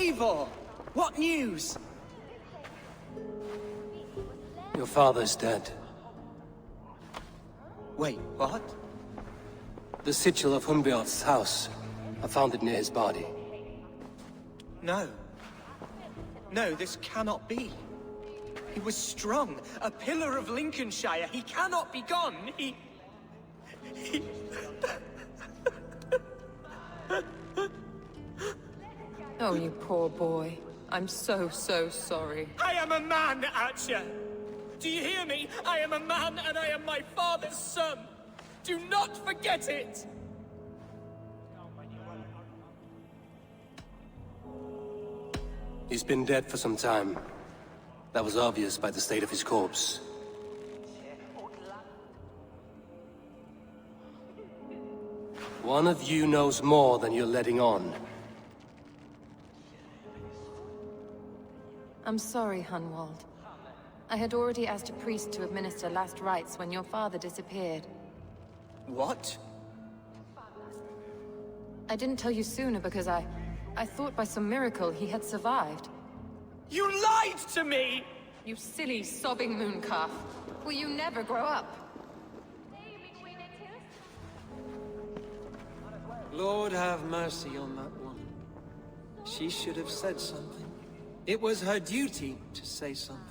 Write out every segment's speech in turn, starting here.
Eivor! What news? Your father's dead. Wait, what? The sigil of Hunbeorth's house. I found it near his body. No. No, this cannot be. He was strong, a pillar of Lincolnshire. He cannot be gone. He... Oh, you poor boy. I'm so sorry. I am a man, Archer! Do you hear me? I am a man and I am my father's son! Do not forget it! He's been dead for some time. That was obvious by the state of his corpse. One of you knows more than you're letting on. I'm sorry, Hunwald. I had already asked a priest to administer last rites when your father disappeared. What? I didn't tell you sooner because I thought by some miracle he had survived. You lied to me! You silly, sobbing mooncalf. Will you never grow up? Lord have mercy on that woman. She should have said something. It was her duty to say something.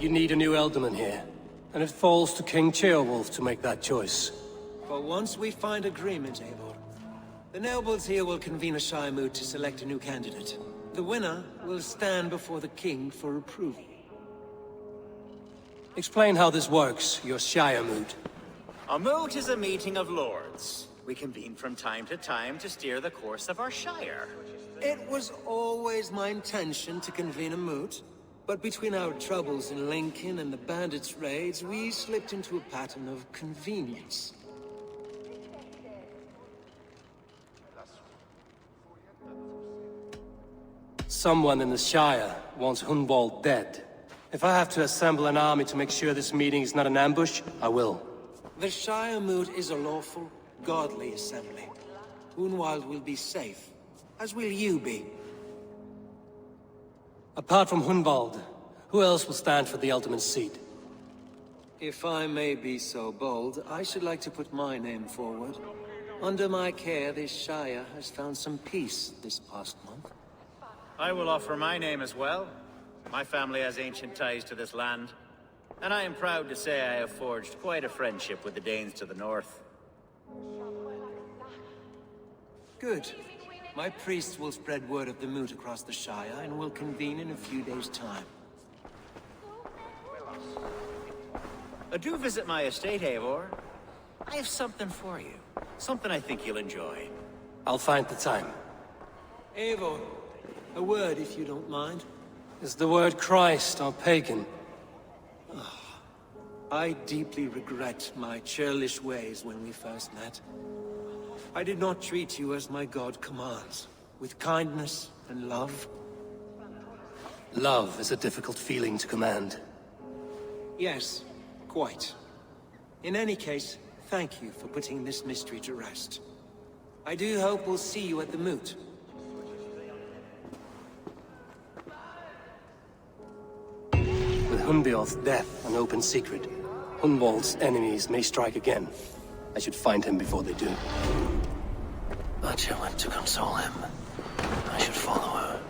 You need a new Elderman here, and it falls to King Ceolwulf to make that choice. But once we find agreement, Eivor, the nobles here will convene a Shire Moot to select a new candidate. The winner will stand before the king for approval. Explain how this works, your Shire Moot. A moot is a meeting of lords. We convene from time to time to steer the course of our shire. It was always my intention to convene a moot, but between our troubles in Lincoln and the bandits' raids, we slipped into a pattern of convenience. Someone in the Shire wants Hunwald dead. If I have to assemble an army to make sure this meeting is not an ambush, I will. The Shire Moot is a lawful, godly assembly. Hunwald will be safe, as will you be. Apart from Hunwald, who else will stand for the ultimate seat? If I may be so bold, I should like to put my name forward. Under my care, this Shire has found some peace this past month. I will offer my name as well. My family has ancient ties to this land, and I am proud to say I have forged quite a friendship with the Danes to the north. Good. My priests will spread word of the moot across the Shire, and will convene in a few days' time. Do visit my estate, Eivor. I have something for you. Something I think you'll enjoy. I'll find the time. Eivor, a word if you don't mind. Is the word Christ or pagan? I deeply regret my churlish ways when we first met. I did not treat you as my god commands, with kindness and love. Love is a difficult feeling to command. Yes, quite. In any case, thank you for putting this mystery to rest. I do hope we'll see you at the moot. With Hunbeorth's death an open secret, Hunwald's enemies may strike again. I should find him before they do. Archer went to console him. I should follow her.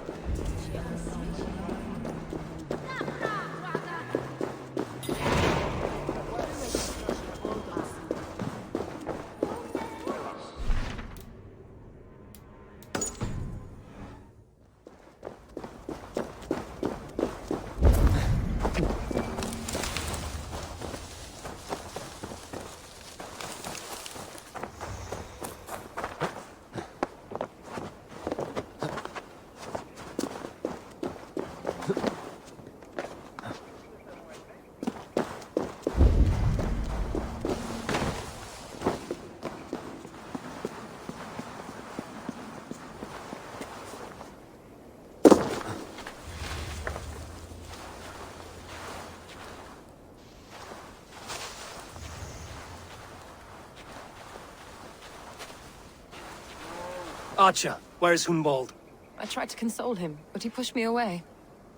Archer, where is Hunwald? I tried to console him, but he pushed me away.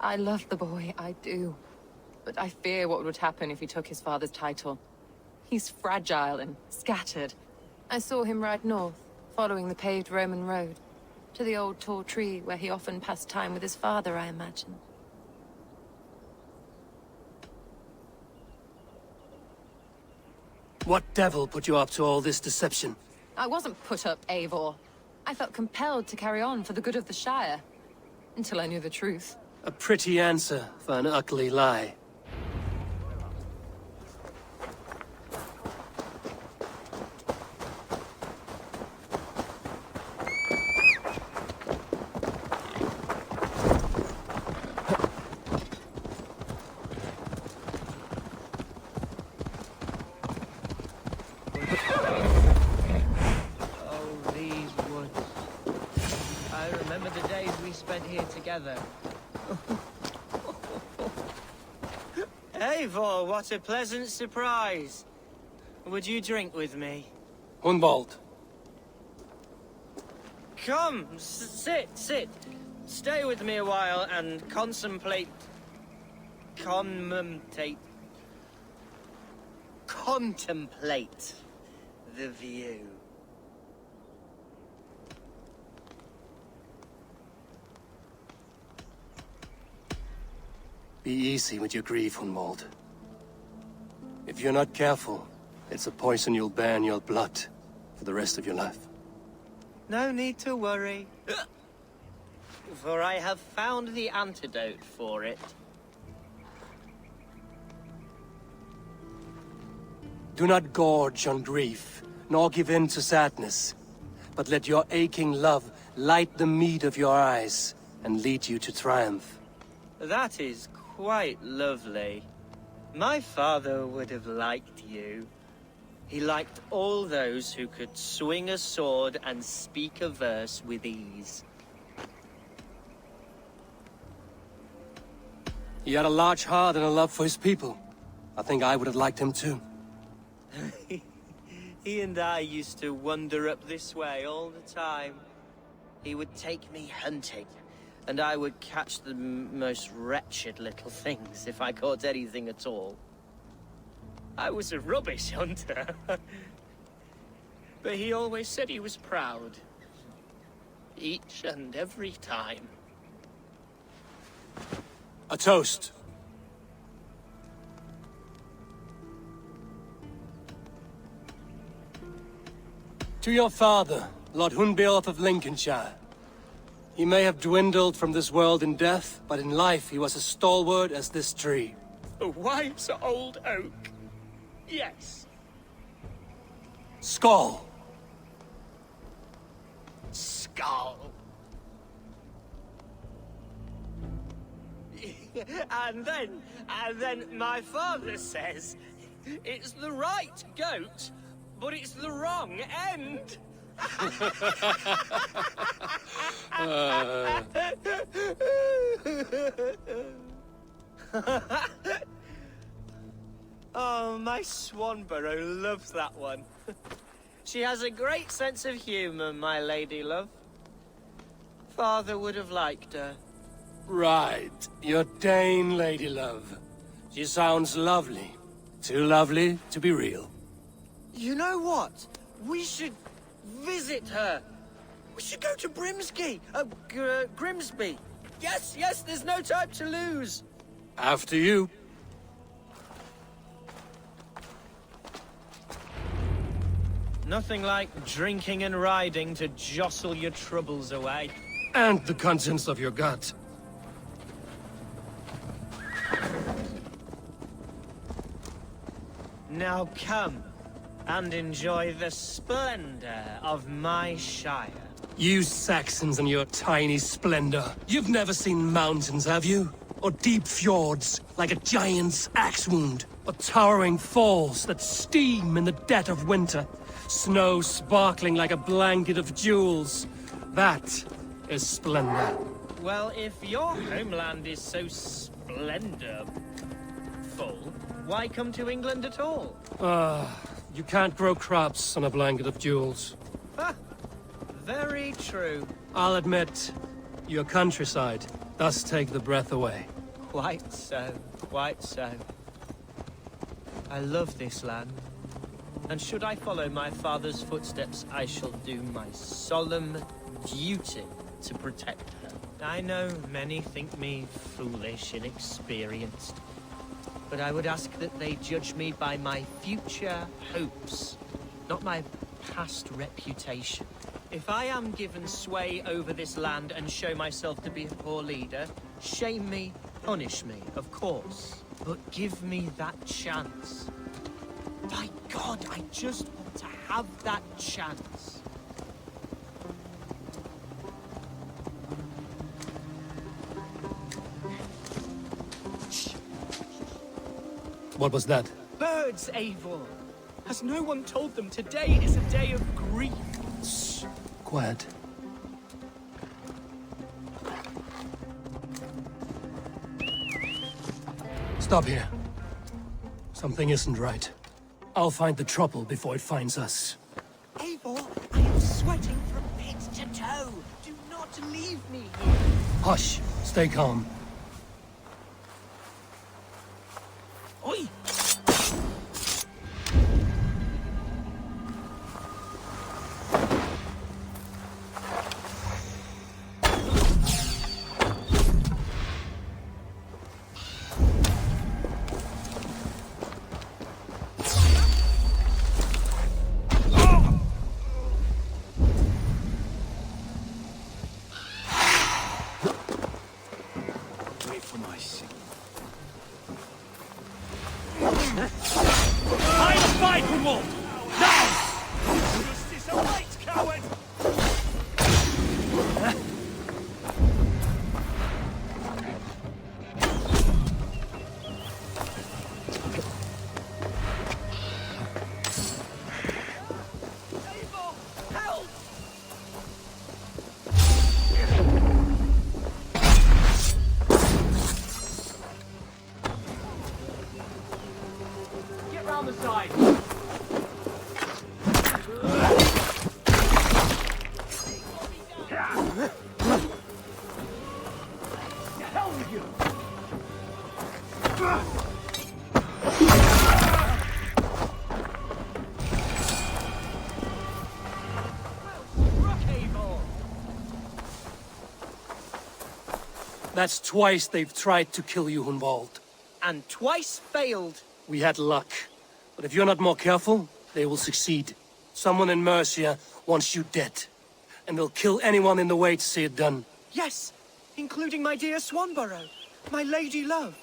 I love the boy, I do. But I fear what would happen if he took his father's title. He's fragile and scattered. I saw him ride north, following the paved Roman road. To the old tall tree where he often passed time with his father, I imagine. What devil put you up to all this deception? I wasn't put up, Eivor. I felt compelled to carry on for the good of the Shire. Until I knew the truth. A pretty answer for an ugly lie. Oh, these woods. I remember the days we spent here together. Eivor, what a pleasant surprise. Would you drink with me? Hunwald. Come, sit. Stay with me a while and contemplate the view. Be easy with your grief, Hunwald. If you're not careful, it's a poison you'll bear in your blood for the rest of your life. No need to worry, for I have found the antidote for it. Do not gorge on grief, nor give in to sadness, but let your aching love light the mead of your eyes and lead you to triumph. That is quite lovely. My father would have liked you. He liked all those who could swing a sword and speak a verse with ease. He had a large heart and a love for his people. I think I would have liked him too. He and I used to wander up this way all the time. He would take me hunting, and I would catch the most wretched little things if I caught anything at all. I was a rubbish hunter. But he always said he was proud. Each and every time. A toast. To your father, Lord Hunbeorth of Lincolnshire. He may have dwindled from this world in death, but in life he was as stalwart as this tree. A wise old oak. Yes. Skull! Skull. And then my father says, it's the right goat, but it's the wrong end. Oh, my Swanborough loves that one. She has a great sense of humor, my lady love. Father would have liked her. Right, your Dane lady love. She sounds lovely. Too lovely to be real. You know what? We should visit her. We should go to Grimsby. Grimsby. Yes, there's no time to lose. After you. Nothing like drinking and riding to jostle your troubles away. And the contents of your gut. Now come and enjoy the splendor of my Shire. You Saxons and your tiny splendor. You've never seen mountains, have you? Or deep fjords, like a giant's axe wound? Or towering falls that steam in the dead of winter? Snow sparkling like a blanket of jewels? That is splendor. Well, if your homeland is so splendorful, why come to England at all? You can't grow crops on a blanket of jewels. Very true. I'll admit, your countryside does take the breath away. Quite so, quite so. I love this land. And should I follow my father's footsteps, I shall do my solemn duty to protect her. I know many think me foolish, inexperienced. But I would ask that they judge me by my future hopes, not my past reputation. If I am given sway over this land and show myself to be a poor leader, shame me, punish me, of course. But give me that chance. By God, I just want to have that chance. What was that? Birds, Eivor! Has no one told them today is a day of grief? Shh. Quiet. Stop here. Something isn't right. I'll find the trouble before it finds us. Eivor, I am sweating from head to toe. Do not leave me here. Hush. Stay calm. Oi! Wait for my signal. Fight, fight, Gunwald! Now! Justice awaits, coward! Eivor, help! Get round the side! To hell with you! Rook, Eivor! That's twice they've tried to kill you, Hunwald. And twice failed. We had luck. But if you're not more careful, they will succeed. Someone in Mercia wants you dead. And they'll kill anyone in the way to see it done. Yes, including my dear Swanborough, my lady love.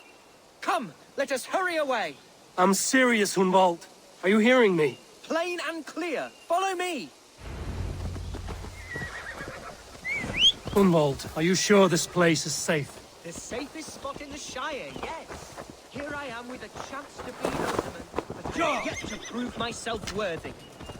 Come, let us hurry away. I'm serious, Hunwald. Are you hearing me? Plain and clear. Follow me. Hunwald, are you sure this place is safe? The safest spot in the Shire, yes. Here I am with a chance to be Ottoman, but I have yet to prove myself worthy.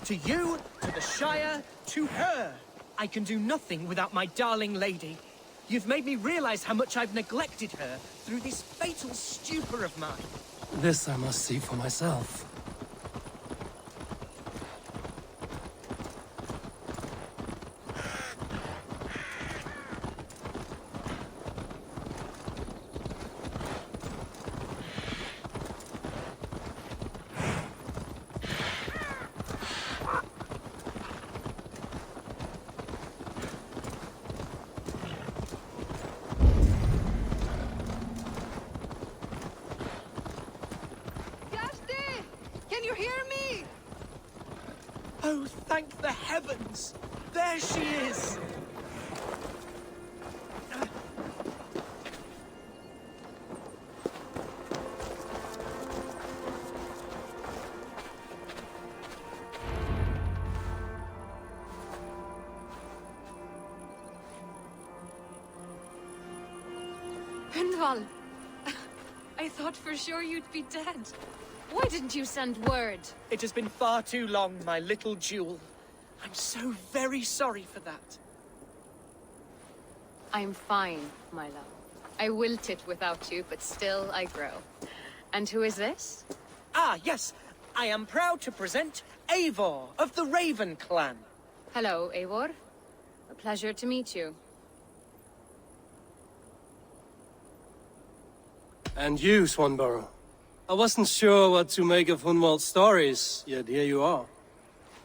To you, to the Shire, to her. I can do nothing without my darling lady. You've made me realize how much I've neglected her through this fatal stupor of mine. This I must see for myself. Gashti! Can you hear me? Oh, thank the heavens! There she is! Hyndval! I thought for sure you'd be dead. Why didn't you send word? It has been far too long, my little jewel. I'm so very sorry for that. I'm fine, my love. I wilted without you, but still I grow. And who is this? Ah, yes. I am proud to present Eivor of the Raven Clan. Hello, Eivor. A pleasure to meet you. And you, Swanborough. I wasn't sure what to make of Hunwald's stories, yet here you are.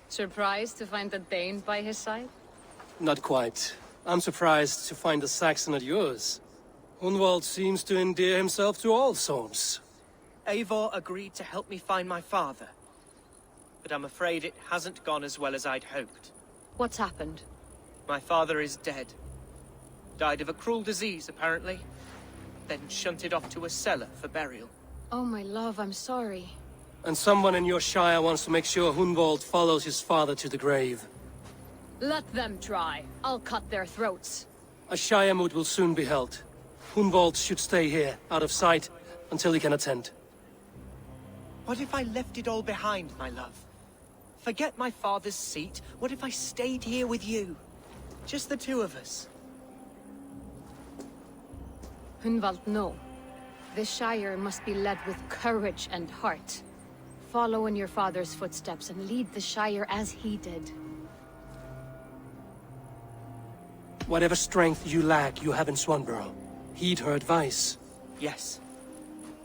Surprised to find a Dane by his side? Not quite. I'm surprised to find a Saxon at yours. Hunwald seems to endear himself to all sorts. Eivor agreed to help me find my father. But I'm afraid it hasn't gone as well as I'd hoped. What's happened? My father is dead. Died of a cruel disease, apparently. Then shunted off to a cellar for burial. Oh, my love, I'm sorry. And someone in your shire wants to make sure Hunwald follows his father to the grave. Let them try. I'll cut their throats. A shire moot will soon be held. Hunwald should stay here, out of sight, until he can attend. What if I left it all behind, my love? Forget my father's seat. What if I stayed here with you? Just the two of us. Hunwald, no. This Shire must be led with courage and heart. Follow in your father's footsteps and lead the Shire as he did. Whatever strength you lack, you have in Swanborough. Heed her advice. Yes.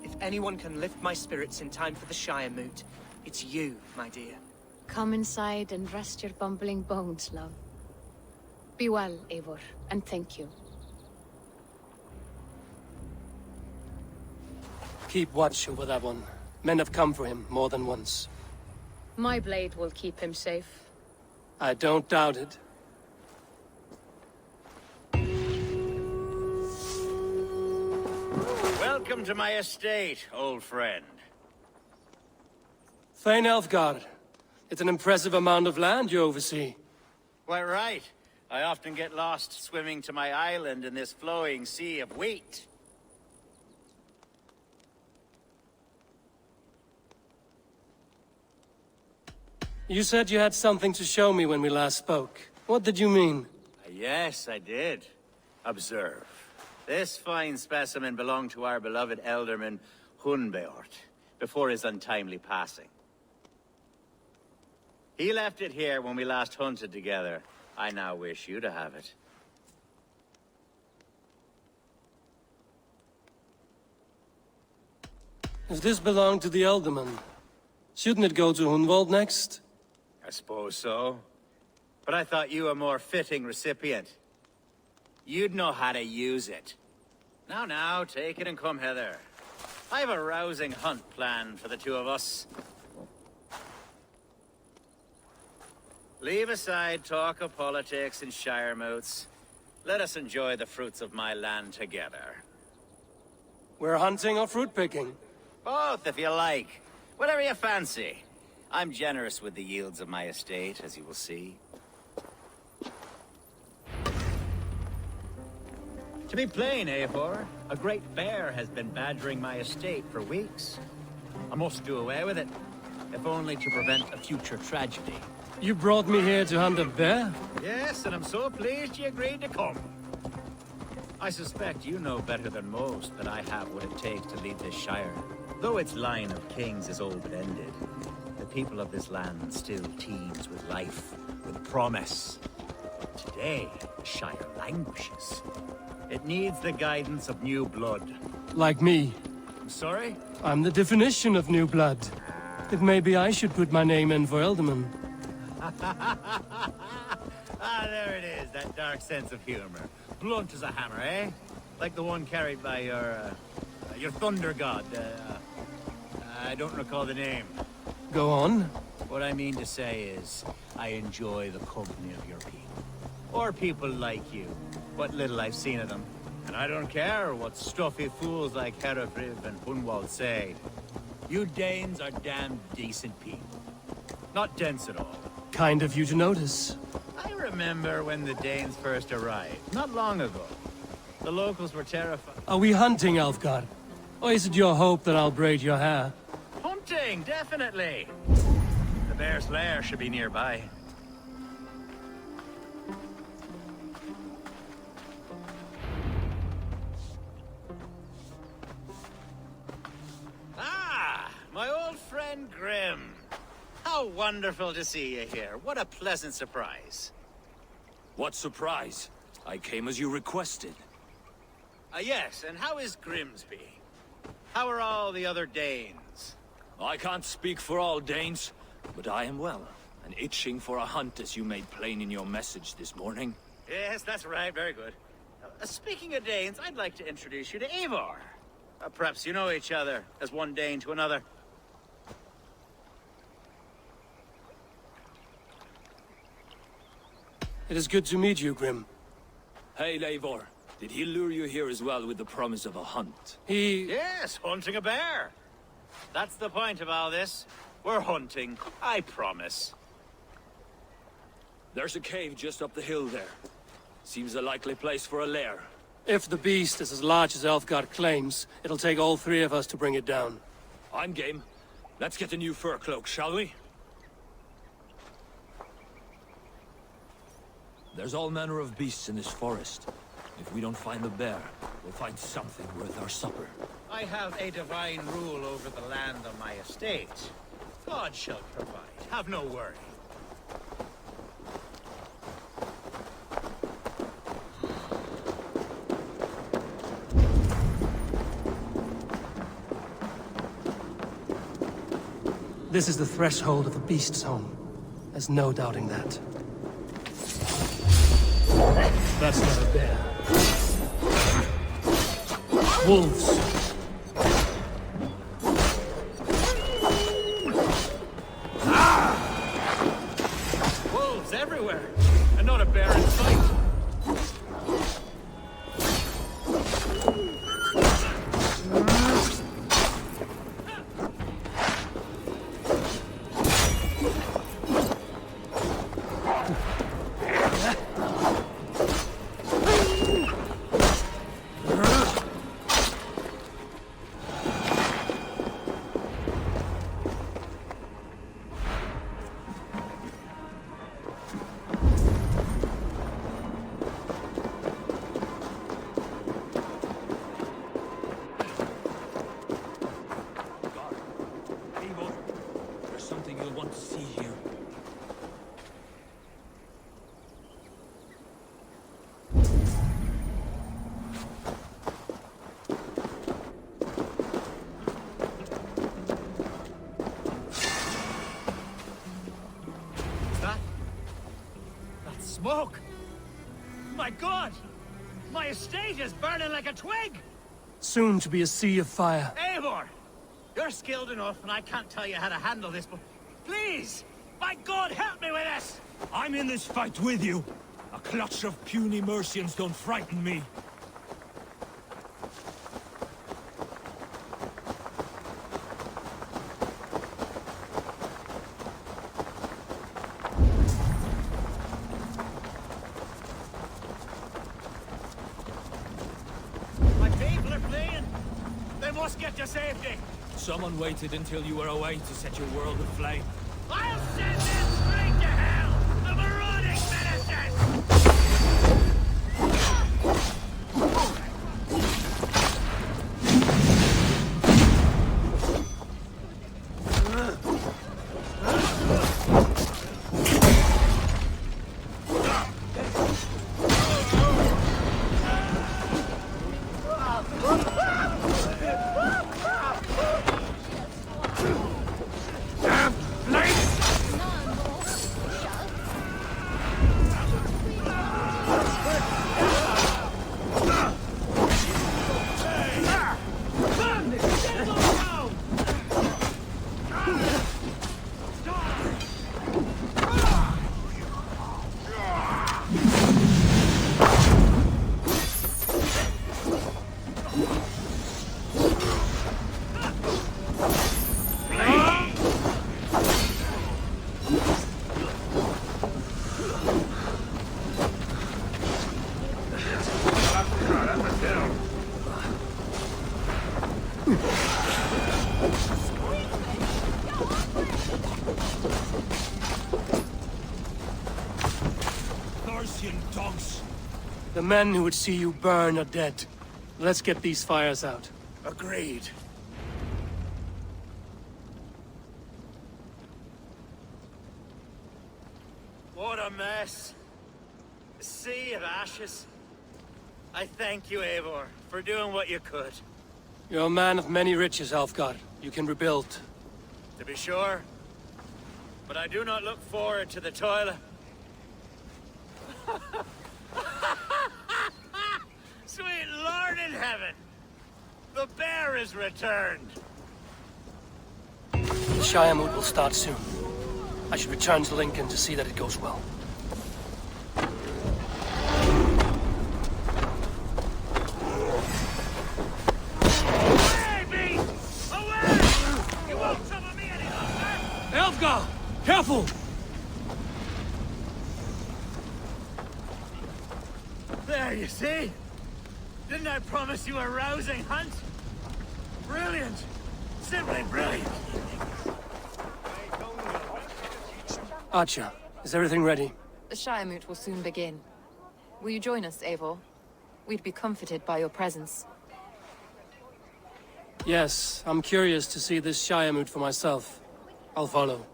If anyone can lift my spirits in time for the Shire moot, it's you, my dear. Come inside and rest your bumbling bones, love. Be well, Eivor, and thank you. Keep watch over that one. Men have come for him more than once. My blade will keep him safe. I don't doubt it. Welcome to my estate, old friend. Thane Elfgard. It's an impressive amount of land you oversee. Quite right. I often get lost swimming to my island in this flowing sea of wheat. You said you had something to show me when we last spoke. What did you mean? Yes, I did. Observe. This fine specimen belonged to our beloved Elderman Hunbeort, before his untimely passing. He left it here when we last hunted together. I now wish you to have it. If this belonged to the Elderman, shouldn't it go to Hunwald next? I suppose so. But I thought you a more fitting recipient. You'd know how to use it. Now, take it and come hither. I have a rousing hunt planned for the two of us. Leave aside talk of politics and shire moots. Let us enjoy the fruits of my land together. We're hunting or fruit picking? Both, if you like. Whatever you fancy. I'm generous with the yields of my estate, as you will see. To be plain, Eivor, a great bear has been badgering my estate for weeks. I must do away with it, if only to prevent a future tragedy. You brought me here to hunt a bear? Yes, and I'm so pleased you agreed to come. I suspect you know better than most that I have what it takes to lead this shire. Though its line of kings is old but ended, the people of this land still teems with life, with promise. But today, the shire languishes. It needs the guidance of new blood. Like me. I'm sorry? I'm the definition of new blood. If maybe I should put my name in for Elderman. There it is, that dark sense of humor. Blunt as a hammer, eh? Like the one carried by your thunder god. I don't recall the name. Go on. What I mean to say is, I enjoy the company of your people. Or people like you. What little I've seen of them. And I don't care what stuffy fools like Herefriv and Hunwald say. You Danes are damn decent people. Not dense at all. Kind of you to notice. I remember when the Danes first arrived, not long ago. The locals were terrified. Are we hunting, Elfgard? Or is it your hope that I'll braid your hair? Hunting, definitely! The bear's lair should be nearby. Ah, my old friend Grim. How wonderful to see you here. What a pleasant surprise. What surprise. I came as you requested. Yes, and how is Grimsby? How are all the other Danes? I can't speak for all Danes, but I am well, and itching for a hunt as you made plain in your message this morning. Yes, that's right, very good. Speaking of Danes, I'd like to introduce you to Eivor. Perhaps you know each other, as one Dane to another. It is good to meet you, Grim. Hey, Eivor. Did he lure you here as well with the promise of a hunt? Yes, hunting a bear. That's the point of all this. We're hunting, I promise. There's a cave just up the hill there. Seems a likely place for a lair. If the beast is as large as Elfgard claims, it'll take all three of us to bring it down. I'm game. Let's get a new fur cloak, shall we? There's all manner of beasts in this forest. If we don't find the bear, we'll find something worth our supper. I have a divine rule over the land on my estate. God shall provide. Have no worry. This is the threshold of the beast's home. There's no doubting that. That's not a bear. Wolves. Wolves everywhere, and not a bear in sight. Eivor, there's something you'll want to see here. That's smoke! My God! My estate is burning like a twig! Soon to be a sea of fire. Eivor! You're skilled enough, and I can't tell you how to handle this, but please! My God, help me with this! I'm in this fight with you. A clutch of puny Mercians don't frighten me. My people are fleeing! They must get to safety! Someone waited until you were away to set your world aflame. I'll send them straight to hell! The marauding menaces! Mercian dogs! The men who would see you burn are dead. Let's get these fires out. Agreed. What a mess. sea of ashes. I thank you, Eivor, for doing what you could. You're a man of many riches, Alfgar. You can rebuild. To be sure. But I do not look forward to the toil. Sweet Lord in heaven! The bear is returned! The Shire Moot will start soon. I should return to Lincoln to see that it goes well. Away, beast! Away! You won't trouble me any longer! Elfgar! Careful! There, you see? Didn't I promise you a rousing hunt? Brilliant! Simply brilliant! Archer, is everything ready? The Shire Moot will soon begin. Will you join us, Eivor? We'd be comforted by your presence. Yes, I'm curious to see this Shire Moot for myself. I'll follow.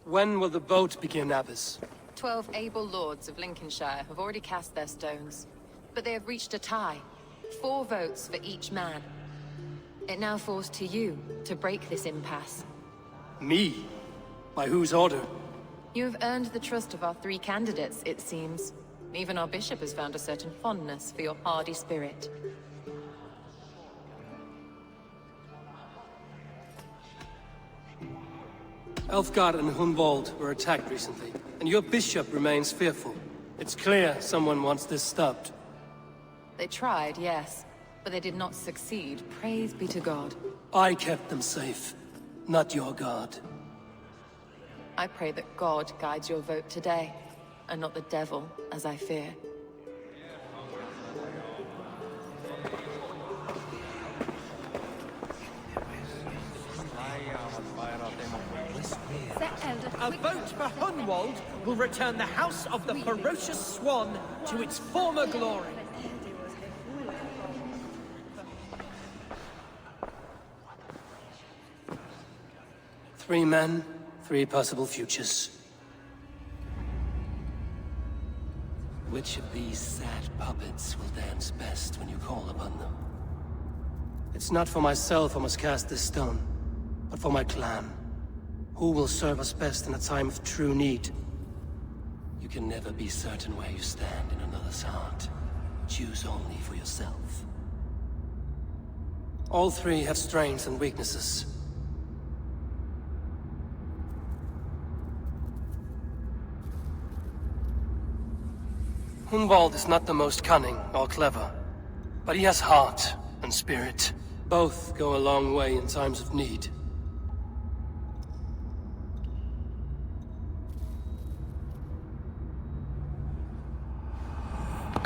When will the vote begin, Abbess? 12 able lords of Lincolnshire have already cast their stones, but they have reached a tie. 4 votes for each man. It now falls to you to break this impasse. Me? By whose order? You have earned the trust of our 3 candidates, it seems. Even our bishop has found a certain fondness for your hardy spirit. Elfgar and Hunwald were attacked recently, and your bishop remains fearful. It's clear someone wants this stopped. They tried, yes, but they did not succeed. Praise be to God. I kept them safe, not your god. I pray that God guides your vote today, and not the devil, as I fear. A vote for Hunwald will return the House of the Ferocious Swan to its former glory. Three men, 3 possible futures. Which of these sad puppets will dance best when you call upon them? It's not for myself I must cast this stone, but for my clan. Who will serve us best in a time of true need? You can never be certain where you stand in another's heart. Choose only for yourself. All 3 have strengths and weaknesses. Hunwald is not the most cunning or clever, but he has heart and spirit. Both go a long way in times of need.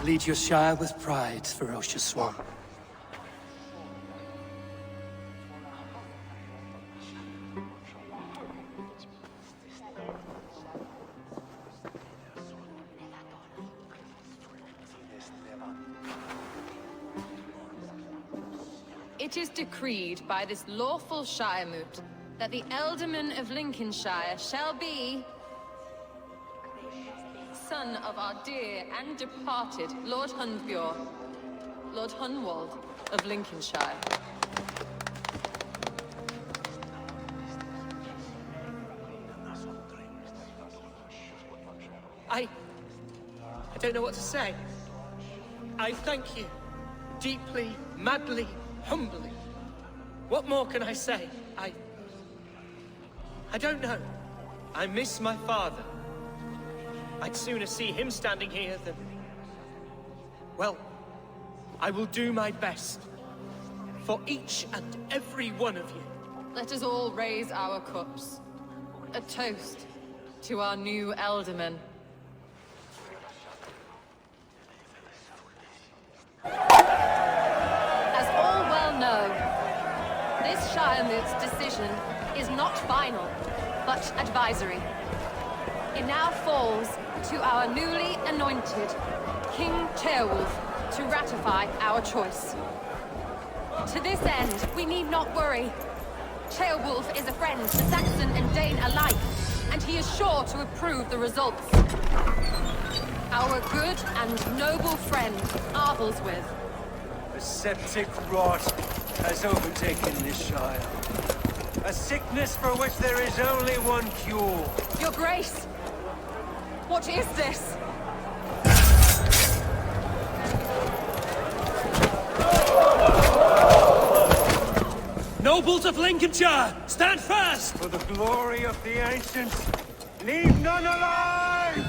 Lead your Shire with pride, Ferocious Swan. It is decreed by this lawful Shire Moot that the Ealdorman of Lincolnshire shall be son of our dear and departed Lord Hundbjorn, Lord Hunwald of Lincolnshire. I don't know what to say. I thank you. Deeply, madly, humbly. What more can I say? I don't know. I miss my father. I'd sooner see him standing here than... Well, I will do my best. For each and every one of you. Let us all raise our cups. A toast to our new Ealdorman. As all well know, this Shire Moot's decision is not final, but advisory. It now falls to our newly anointed King Ceolwulf to ratify our choice. To this end, we need not worry. Ceolwulf is a friend to Saxon and Dane alike, and he is sure to approve the results. Our good and noble friend, Arthelswith. A septic rot has overtaken this Shire. A sickness for which there is only one cure. Your Grace! What is this? Nobles of Lincolnshire, stand fast! For the glory of the ancients, leave none alive!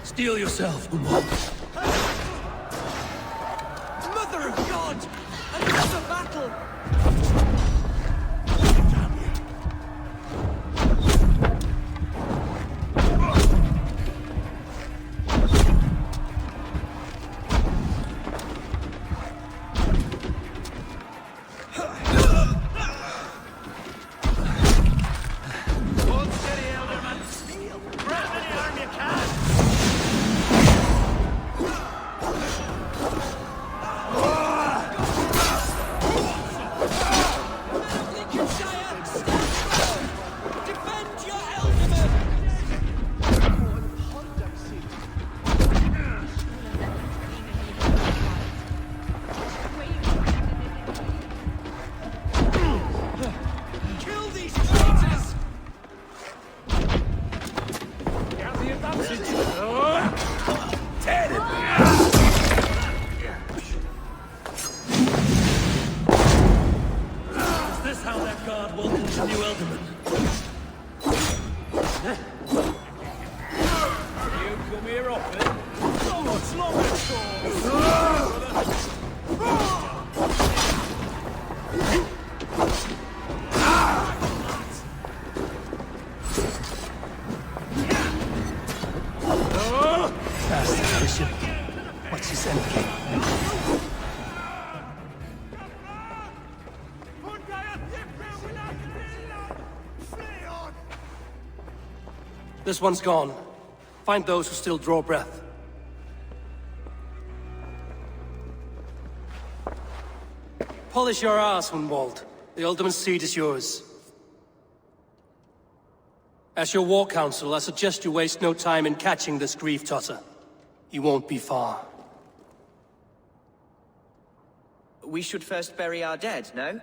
Steel yourself, Umar. Mother of God! Another battle! Hold steady, Elderman. Grab any arm you can. Defend your elders! Kill these traitors! Is this how that guard welcomes a new Elderman? You come here often? So much longer, Bastard Bishop. What's his endgame? This one's gone. Find those who still draw breath. Polish your ass, Hunwald. The ultimate seat is yours. As your war council, I suggest you waste no time in catching this grief-tosser. He won't be far. We should first bury our dead, no?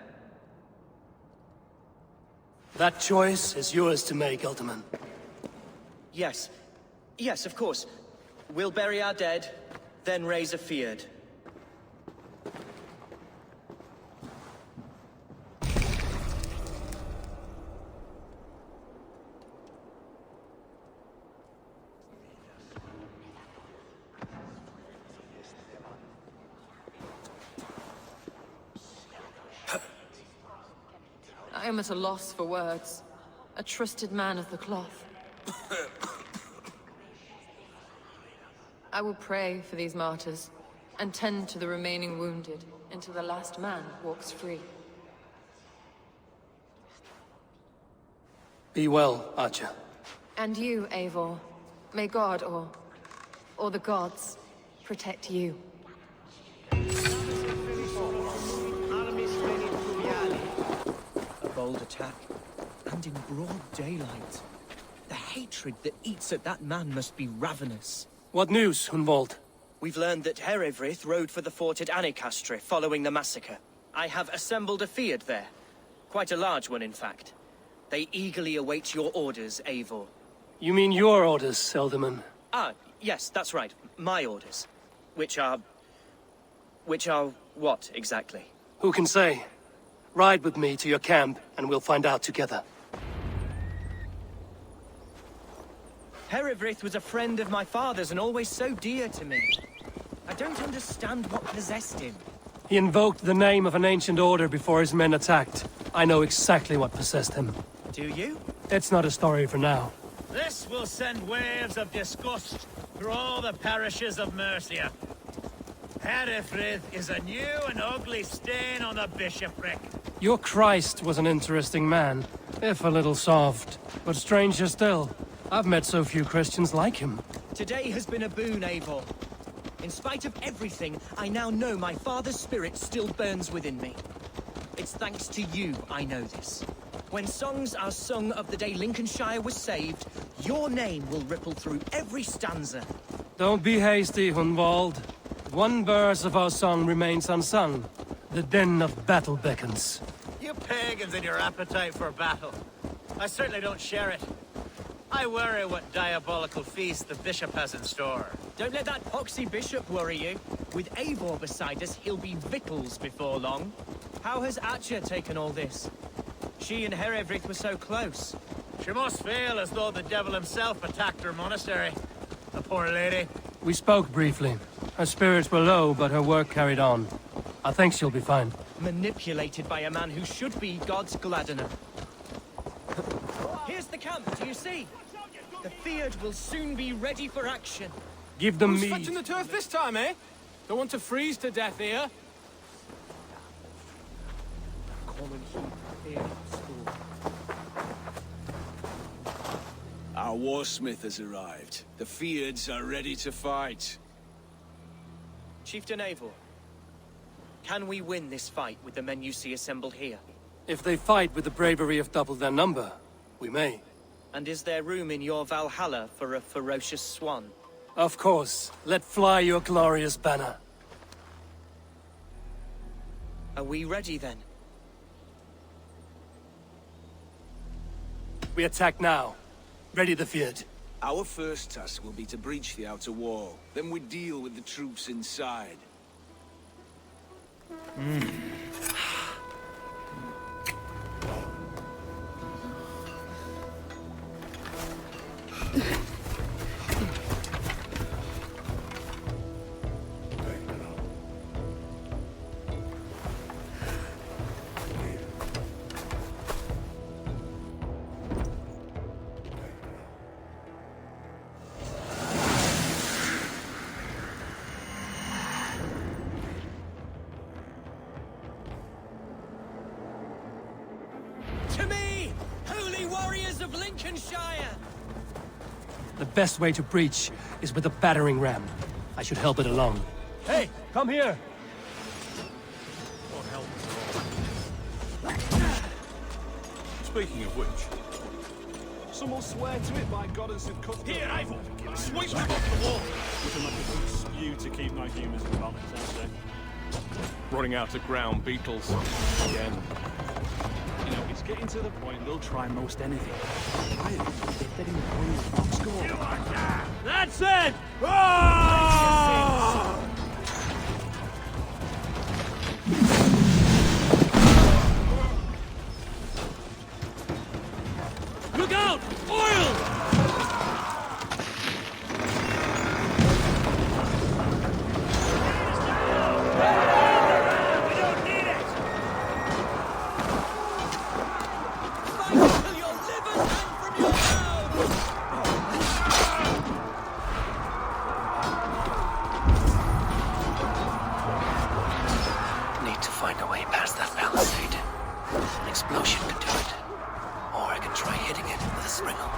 That choice is yours to make, Elderman. Yes. Yes, of course. We'll bury our dead, then raise a feard. I am at a loss for words. A trusted man of the cloth. I will pray for these martyrs, and tend to the remaining wounded, until the last man walks free. Be well, Archer. And you, Eivor. May God, or the gods, protect you. A bold attack, and in broad daylight. The hatred that eats at that man must be ravenous. What news, Hunwald? We've learned that Herewrith rode for the fort at Annikastre following the massacre. I have assembled a feard there. Quite a large one, in fact. They eagerly await your orders, Eivor. You mean your orders, Elderman? Ah, yes, that's right. My orders. Which are what, exactly? Who can say? Ride with me to your camp, and we'll find out together. Herewrith was a friend of my father's and always so dear to me. I don't understand what possessed him. He invoked the name of an ancient order before his men attacked. I know exactly what possessed him. Do you? It's not a story for now. This will send waves of disgust through all the parishes of Mercia. Herefrith is a new and ugly stain on the bishopric. Your Christ was an interesting man, if a little soft. But stranger still, I've met so few Christians like him. Today has been a boon, Eivor. In spite of everything, I now know my father's spirit still burns within me. It's thanks to you I know this. When songs are sung of the day Lincolnshire was saved, your name will ripple through every stanza. Don't be hasty, Hunwald. One verse of our song remains unsung. The din of battle beckons. You pagans and your appetite for battle. I certainly don't share it. I worry what diabolical feast the bishop has in store. Don't let that poxy bishop worry you. With Eivor beside us, he'll be victuals before long. How has Atcha taken all this? She and Herevrik were so close. She must feel as though the devil himself attacked her monastery. The poor lady. We spoke briefly. Her spirits were low, but her work carried on. I think she'll be fine. Manipulated by a man who should be God's Gladdener. Here's the camp, do you see? The Fyrd will soon be ready for action. Give them Who's mead. fetching the turf this time, eh? Don't want to freeze to death here. Our warsmith has arrived. The Fyrds are ready to fight. Chieftain Eivor, can we win this fight with the men you see assembled here? If they fight with the bravery of double their number, we may. And is there room in your Valhalla for a ferocious swan? Of course. Let fly your glorious banner. Are we ready then? We attack now. Ready the Fyrd. Our first task will be to breach the outer wall. Then we deal with the troops inside. To me, holy warriors of Lincolnshire! The best way to breach is with a battering ram. I should help it along. Hey, come here! Speaking of which, some will swear to it by God and St. Cuthbert. Here, Eivor! Sweep them off the wall! Looking like a good spew to keep my humors in balance, don't they? Running out of ground, beetles. Again. You know, it's getting to the point they'll try most anything. Really, they're betting the Queen of Fox Gold. That's it! Look out! Oil! Need to find a way past that palisade. An explosion could do it. Or I could try hitting it with a springald.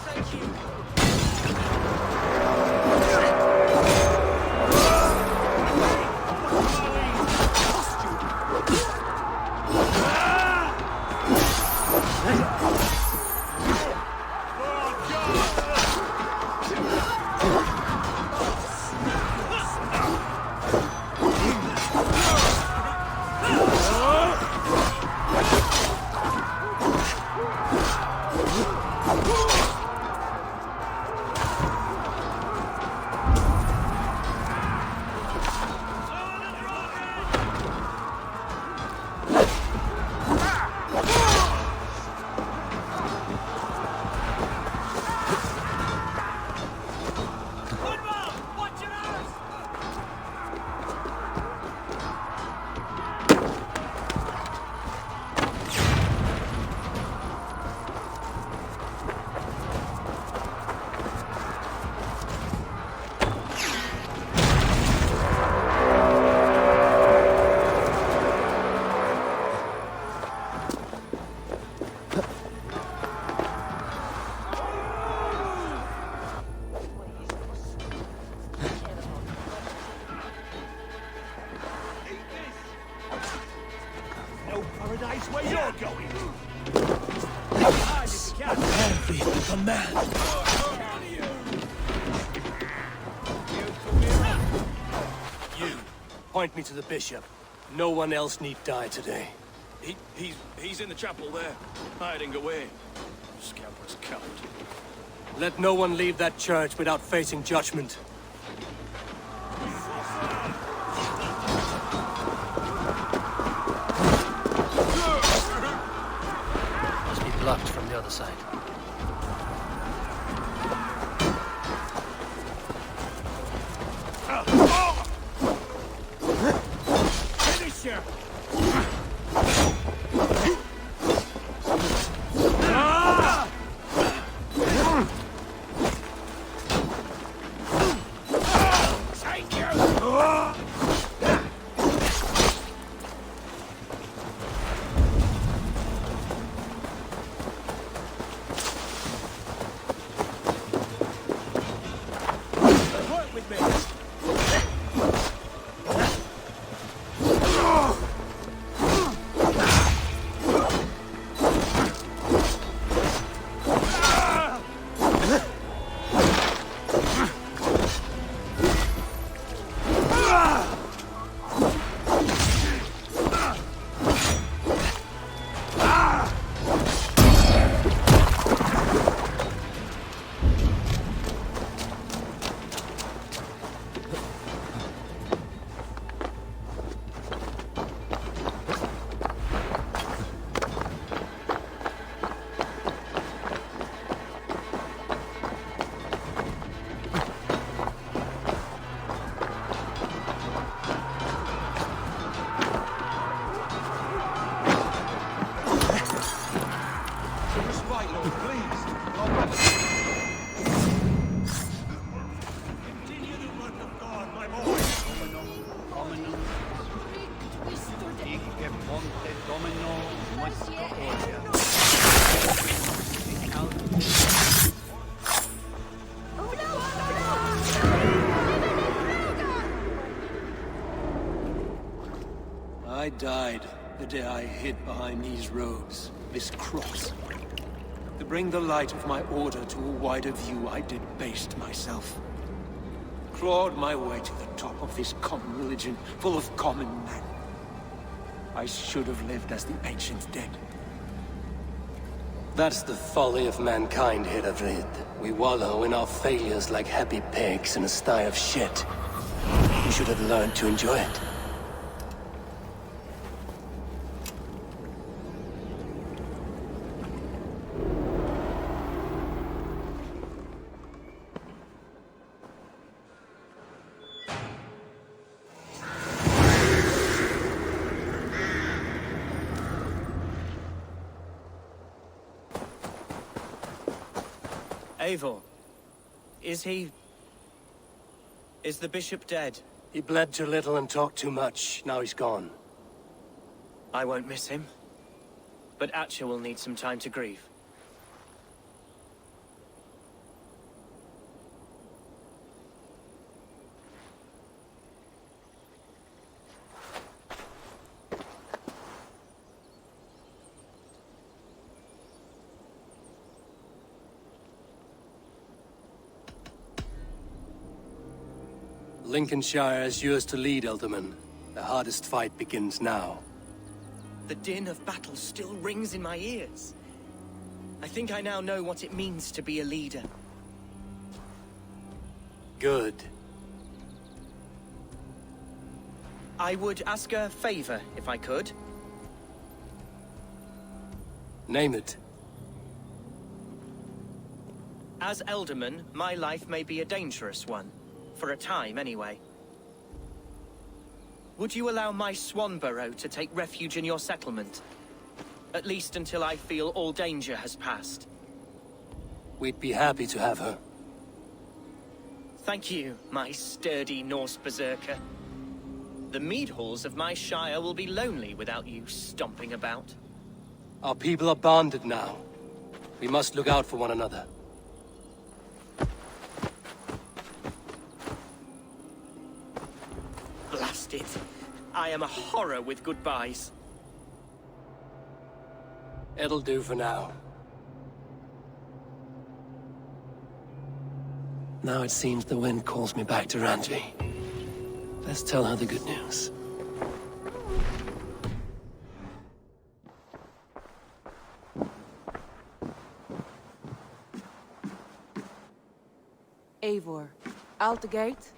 Thank you. We've become mad. You, point me to the bishop. No one else need die today. He's in the chapel there, hiding away. Scamper's coward. Let no one leave that church without facing judgment. Must be blocked from the other side. Finisher! I died the day I hid behind these robes, this cross. To bring the light of my order to a wider view, I debased myself. Clawed my way to the top of this common religion, full of common men. I should have lived as the ancient dead. That's the folly of mankind, Hedavrid. We wallow in our failures like happy pigs in a sty of shit. You should have learned to enjoy it. Eivor, is the bishop dead? He bled too little and talked too much. Now he's gone. I won't miss him. But Atcha will need some time to grieve. Lincolnshire is yours to lead, Elderman. The hardest fight begins now. The din of battle still rings in my ears. I think I now know what it means to be a leader. Good. I would ask a favor, if I could. Name it. As Elderman, my life may be a dangerous one. For a time, anyway. Would you allow my Swanborough to take refuge in your settlement? At least until I feel all danger has passed. We'd be happy to have her. Thank you, my sturdy Norse berserker. The mead halls of my shire will be lonely without you stomping about. Our people are bonded now. We must look out for one another. Blast it. I am a horror with goodbyes. It'll do for now. Now it seems the wind calls me back to Randvi. Let's tell her the good news. Eivor, out the gate?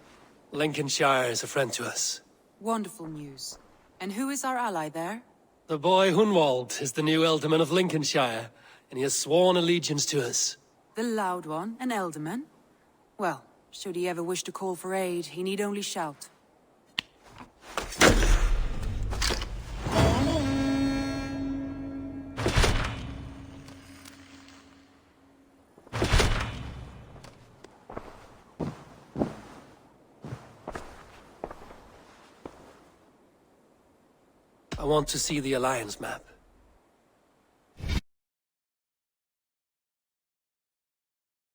Lincolnshire is a friend to us. Wonderful news. And who is our ally there? The boy Hunwald is the new Ealdorman of Lincolnshire, and he has sworn allegiance to us. The Loud One, an Ealdorman? Well, should he ever wish to call for aid, he need only shout. I want to see the Alliance map.